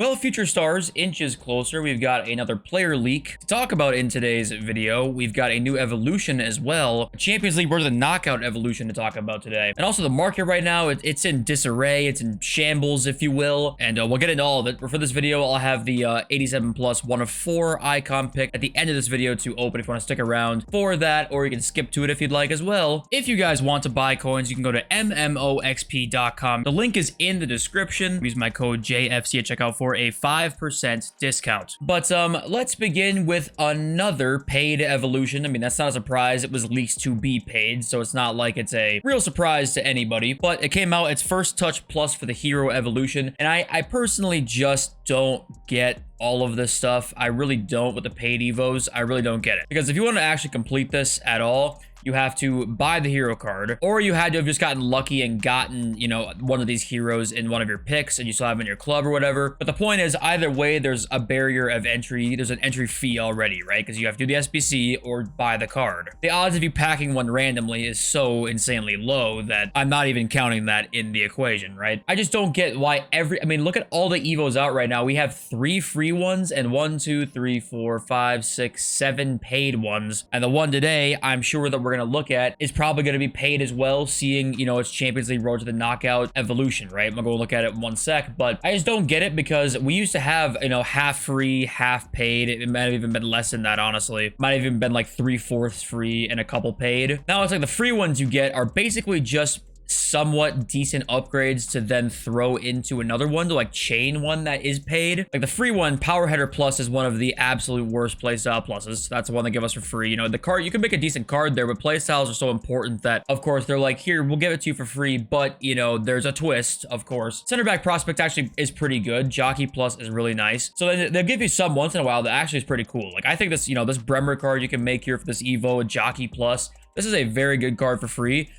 Well, Future Stars inches closer. We've got another player leak to talk about in today's video. We've got a new evolution as well. A Champions League Road to the Knockout evolution to talk about today. And also the market right now, it's in disarray. It's in shambles, if you will. And we'll get into all of it. But for this video, I'll have the 87 plus 1 of 4 icon pick at the end of this video to open if you want to stick around for that, or you can skip to it if you'd like as well. If you guys want to buy coins, you can go to mmoxp.com. The link is in the description. Use my code JFC at checkout for a 5% discount. But let's begin with another paid evolution. I mean, that's not a surprise. It was leaked to be paid, so it's not like it's a real surprise to anybody. But it came out, it's first touch plus for the hero evolution, and I personally just don't get all of this stuff. I really don't with the paid evos. I really don't get it, because if you want to actually complete this at all, you have to buy the hero card, or you had to have just gotten lucky and gotten, you know, one of these heroes in one of your picks and you still have them in your club or whatever. But the point is, either way, there's a barrier of entry. There's an entry fee already, right? Because you have to do the SBC or buy the card. The odds of you packing one randomly is so insanely low that I'm not even counting that in the equation, right? I just don't get why I mean, look at all the evos out right now. We have 3 free ones and 1, 2, 3, 4, 5, 6, 7 paid ones. And the one today, I'm sure that we're going to look at is probably going to be paid as well, seeing, you know, it's Champions League Road to the Knockout evolution, right? I'm going to look at it in one sec, but I just don't get it, because we used to have, you know, half free, half paid. It might have even been less than that, honestly. It might have even been like 3/4 free and a couple paid. Now it's like the free ones you get are basically just somewhat decent upgrades to then throw into another one, to like chain one that is paid. Like the free one, Power Header Plus, is one of the absolute worst playstyle pluses. That's the one they give us for free. You know, the card, you can make a decent card there, but playstyles are so important that, of course, they're like, here, we'll give it to you for free, but, you know, there's a twist, of course. Center back prospect actually is pretty good. Jockey Plus is really nice. So they'll give you some once in a while that actually is pretty cool. Like, I think this, you know, this Bremer card you can make here for this Evo, a Jockey Plus, this is a very good card for free.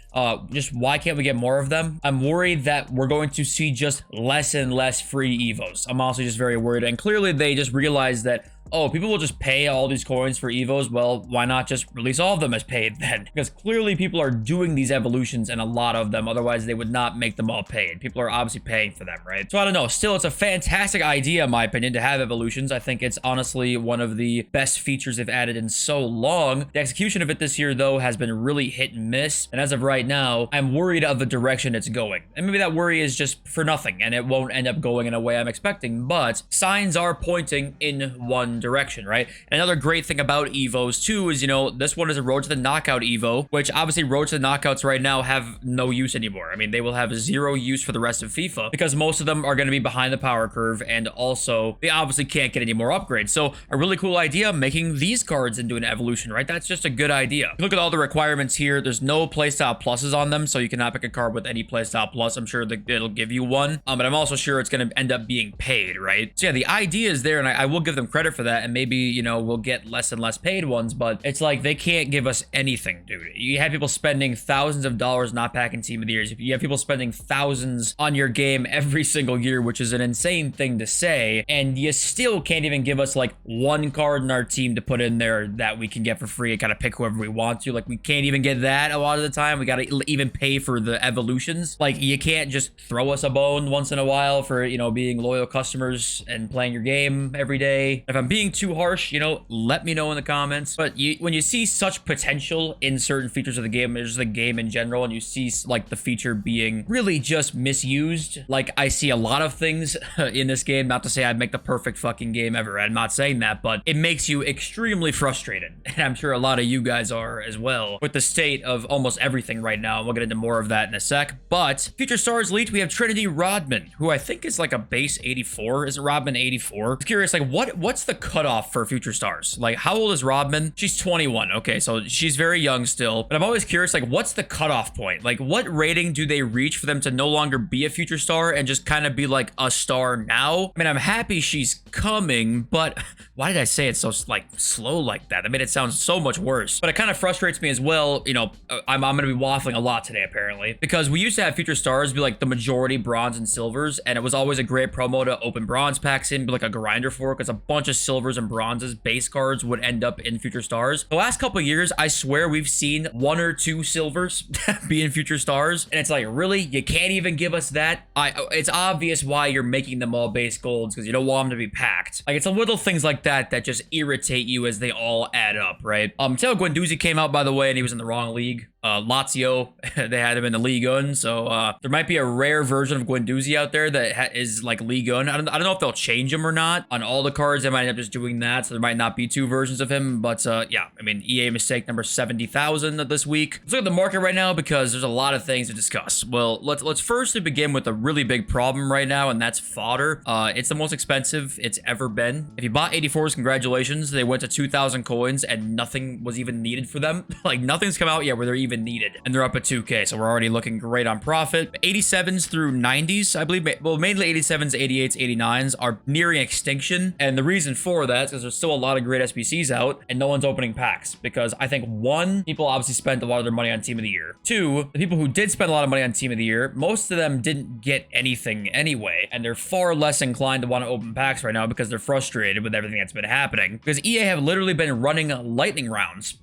Just why can't we get more of them? I'm worried that we're going to see just less and less free evos. I'm also just very worried. And clearly they just realized that, oh, people will just pay all these coins for evos. Well, why not just release all of them as paid then? Because clearly people are doing these evolutions, and a lot of them. Otherwise, they would not make them all paid. People are obviously paying for them, right? So I don't know. Still, it's a fantastic idea, in my opinion, to have evolutions. I think it's honestly one of the best features they've added in so long. The execution of it this year, though, has been really hit and miss. And as of right now, I'm worried of the direction it's going. And maybe that worry is just for nothing, and it won't end up going in a way I'm expecting. But signs are pointing in one direction, right? And another great thing about evos too is, you know, this one is a Road to the Knockout evo, which obviously Road to the Knockouts right now have no use anymore. I mean, they will have 0 use for the rest of FIFA, because most of them are going to be behind the power curve, and also they obviously can't get any more upgrades. So a really cool idea, making these cards into an evolution, right? That's just a good idea. Look at all the requirements here. There's no playstyle pluses on them, so you cannot pick a card with any playstyle plus. I'm sure that it'll give you one, but I'm also sure it's going to end up being paid, right? So yeah, the idea is there, and I will give them credit for that, and maybe, you know, we'll get less and less paid ones, but it's like they can't give us anything, dude. You have people spending thousands of dollars not packing Team of the Years. You have people spending thousands on your game every single year, which is an insane thing to say, and you still can't even give us like one card in our team to put in there that we can get for free and kind of pick whoever we want to. Like, we can't even get that a lot of the time. We got to even pay for the evolutions. Like, you can't just throw us a bone once in a while for, you know, being loyal customers and playing your game every day. If I'm being too harsh, you know, let me know in the comments. But when you see such potential in certain features of the game, there's the game in general, and you see like the feature being really just misused, like I see a lot of things in this game. Not to say I'd make the perfect fucking game ever, I'm not saying that, but it makes you extremely frustrated, and I'm sure a lot of you guys are as well, with the state of almost everything right now. We'll get into more of that in a sec. But Future Stars leaked, we have Trinity Rodman, who I think is like a base 84. Is it Rodman 84? I'm curious, like what's the cutoff for Future Stars? Like, how old is Rodman? She's 21. Okay, so she's very young still, but I'm always curious, like, what's the cutoff point? Like, what rating do they reach for them to no longer be a future star and just kind of be like a star now? I mean, I'm happy she's coming, but why did I say it so like slow like that? That made it sound so much worse. But it kind of frustrates me as well. You know, I'm going to be waffling a lot today apparently, because we used to have future stars be like the majority bronze and silvers, and it was always a great promo to open bronze packs in, be like a grinder for, because a bunch of silver silvers and bronzes, base cards would end up in future stars. The last couple years, I swear we've seen 1 or 2 silvers be in future stars. And it's like, really? You can't even give us that? It's obvious why you're making them all base golds, because you don't want them to be packed. Like, it's the little things like that that just irritate you as they all add up, right? Teo Guendouzi came out, by the way, and he was in the wrong league. Lazio, they had him in the Ligue 1, so there might be a rare version of Guendouzi out there that is like Ligue 1. I don't know if they'll change him or not. On all the cards, they might end up just doing that, so there might not be 2 versions of him, but yeah, I mean, EA mistake number 70,000 this week. Let's look at the market right now, because there's a lot of things to discuss. Well, let's first begin with a really big problem right now, and that's fodder. It's the most expensive it's ever been. If you bought 84s, congratulations. They went to 2,000 coins, and nothing was even needed for them. Like, nothing's come out yet where they're even needed, and they're up at 2K, so we're already looking great on profit. 87s through 90s, I believe, well, mainly 87s, 88s, 89s are nearing extinction, and the reason for that is because there's still a lot of great SBCs out, and no one's opening packs, because I think 1, people obviously spent a lot of their money on Team of the Year. 2, the people who did spend a lot of money on Team of the Year, most of them didn't get anything anyway, and they're far less inclined to want to open packs right now because they're frustrated with everything that's been happening, because EA have literally been running lightning rounds.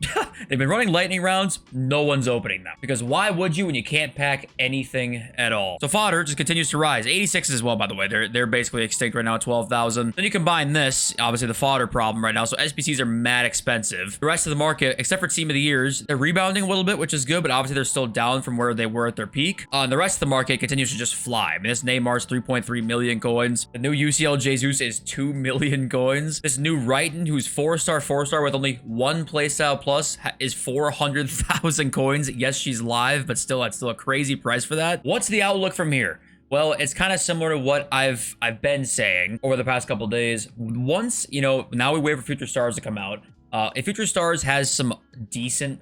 They've been running lightning rounds, no one's opening them, because why would you when you can't pack anything at all? So fodder just continues to rise. 86 as well, by the way, they're basically extinct right now at 12,000. Then you combine this, obviously the fodder problem right now, so SBCs are mad expensive. The rest of the market, except for Team of the Years, they're rebounding a little bit, which is good, but obviously they're still down from where they were at their peak. The rest of the market continues to just fly. I mean, this Neymar's 3.3 million coins. The new UCL Jesus is 2 million coins. This new Wrighton, who's 4-star with only 1 playstyle plus, is 400,000 coins. Yes, she's live, but still, that's still a crazy price for that. What's the outlook from here? Well, it's kind of similar to what I've been saying over the past couple days. Once, you know, now we wait for future stars to come out. If Future Stars has some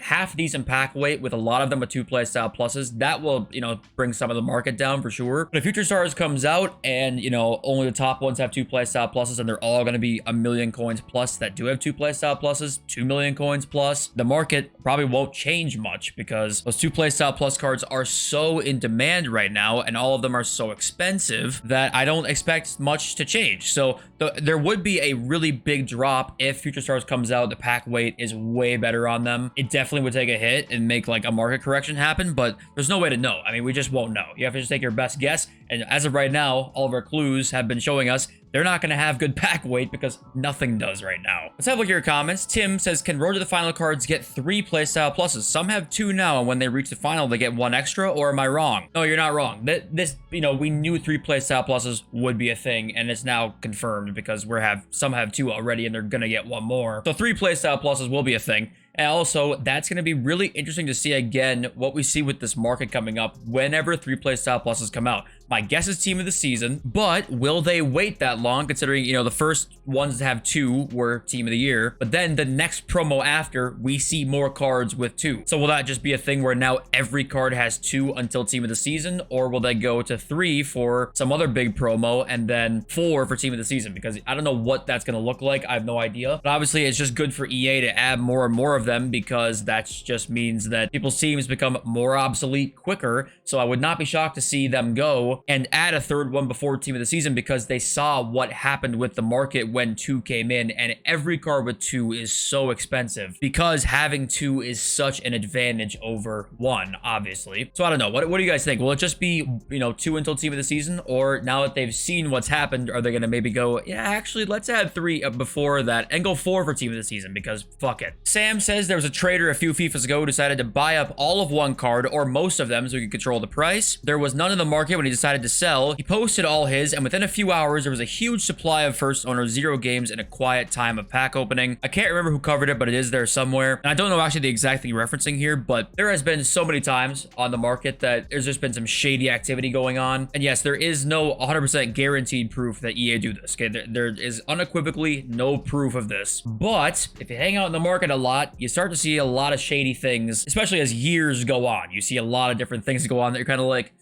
half-decent pack weight with a lot of them with 2 playstyle pluses, that will, you know, bring some of the market down for sure. But if Future Stars comes out and, you know, only the top ones have 2 playstyle pluses and they're all going to be 1 million coins plus that do have 2 playstyle pluses, 2 million coins plus, the market probably won't change much because those 2 playstyle plus cards are so in demand right now and all of them are so expensive that I don't expect much to change. So there would be a really big drop if Future Stars comes out. The pack weight is way better on them. It definitely would take a hit and make like a market correction happen, but there's no way to know. I mean, we just won't know. You have to just take your best guess. And as of right now, all of our clues have been showing us they're not going to have good pack weight because nothing does right now. Let's have a look at your comments. Tim says, can Road to the Final cards get 3 playstyle pluses? Some have 2 now, and when they reach the final, they get 1 extra, or am I wrong? No, you're not wrong. This, you know, we knew 3 playstyle pluses would be a thing, and it's now confirmed because some have 2 already, and they're going to get 1 more. So 3 playstyle pluses will be a thing. And also, that's going to be really interesting to see again what we see with this market coming up whenever 3 playstyle pluses come out. My guess is Team of the Season, but will they wait that long considering, you know, the first ones to have 2 were Team of the Year, but then the next promo after, we see more cards with 2. So will that just be a thing where now every card has 2 until Team of the Season, or will they go to 3 for some other big promo and then 4 for Team of the Season? Because I don't know what that's going to look like. I have no idea. But obviously, it's just good for EA to add more and more of them because that just means that people's teams become more obsolete quicker. So I would not be shocked to see them go and add a 3rd one before Team of the Season because they saw what happened with the market when 2 came in, and every card with 2 is so expensive because having 2 is such an advantage over 1, obviously. So I don't know. What do you guys think? Will it just be, you know, 2 until Team of the Season, or now that they've seen what's happened, are they going to maybe go, yeah, actually, let's add 3 before that and go 4 for Team of the Season because fuck it. Sam says there was a trader a few FIFAs ago who decided to buy up all of 1 card or most of them so he could control the price. There was none in the market when he decided to sell. He posted all his, and within a few hours, there was a huge supply of first owner 0 games in a quiet time of pack opening. I can't remember who covered it, but it is there somewhere. And I don't know actually the exact thing you're referencing here, but there has been so many times on the market that there's just been some shady activity going on. And yes, there is no 100% guaranteed proof that EA do this. Okay, there is unequivocally no proof of this. But if you hang out in the market a lot, you start to see a lot of shady things, especially as years go on. You see a lot of different things go on that you're kind of like,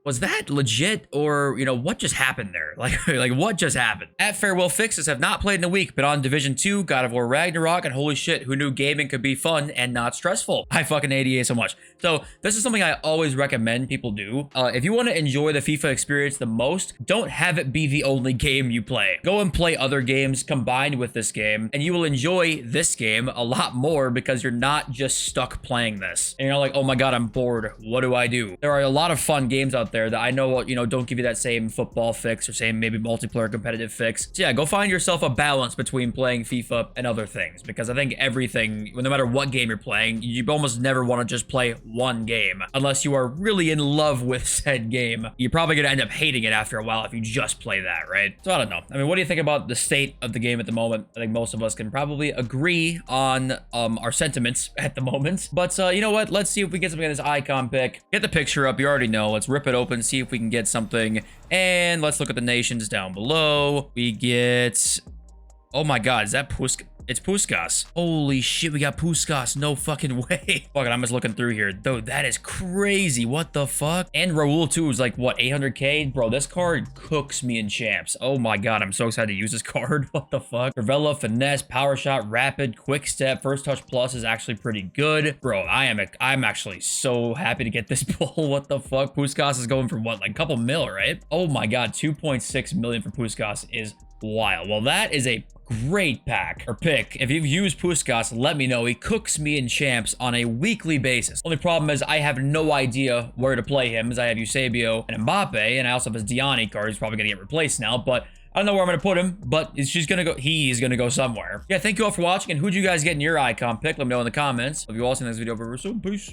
Was that legit, or, you know, what just happened there? Like what just happened? At Farewell Fixes have not played in a week, but on Division 2, God of War Ragnarok, and holy shit, who knew gaming could be fun and not stressful? I fucking ADA so much. So this is something I always recommend people do. If you want to enjoy the FIFA experience the most, don't have it be the only game you play. Go and play other games combined with this game, and you will enjoy this game a lot more because you're not just stuck playing this. And you're like, oh my God, I'm bored. What do I do? There are a lot of fun games out there that I know, you know, don't give you that same football fix or same maybe multiplayer competitive fix. So yeah, go find yourself a balance between playing FIFA and other things, because I think everything, no matter what game you're playing, you almost never want to just play one game unless you are really in love with said game. You're probably going to end up hating it after a while if you just play that, right? So I don't know. I mean, what do you think about the state of the game at the moment? I think most of us can probably agree on our sentiments at the moment. But you know what? Let's see if we get something in this icon pick. Get the picture up. You already know. Let's rip it open, see if we can get something. And let's look at the nations down below. We get... Oh my God, is that It's Puskas. Holy shit, we got Puskas. No fucking way. Fuck it, I'm just looking through here. Though, that is crazy. What the fuck? And Raul, too, is like, what, 800k? Bro, this card cooks me in champs. Oh my God, I'm so excited to use this card. What the fuck? Travella, Finesse, Power Shot, Rapid, Quick Step, First Touch Plus is actually pretty good. Bro, I'm actually so happy to get this pull. What the fuck? Puskas is going for what, like a couple mil, right? Oh my God, 2.6 million for Puskas is wild. Well, that is a great pack or pick. If you've used Puskas, let me know. He cooks me in champs on a weekly basis. Only problem is I have no idea where to play him, as I have Eusebio and Mbappe, and I also have his Diani card. He's probably gonna get replaced now, but I don't know where I'm gonna put him, but he's gonna go somewhere. Yeah, thank you all for watching, and who'd you guys get in your icon pick? Let me know in the comments. Love you all. See you in the next video. Peace.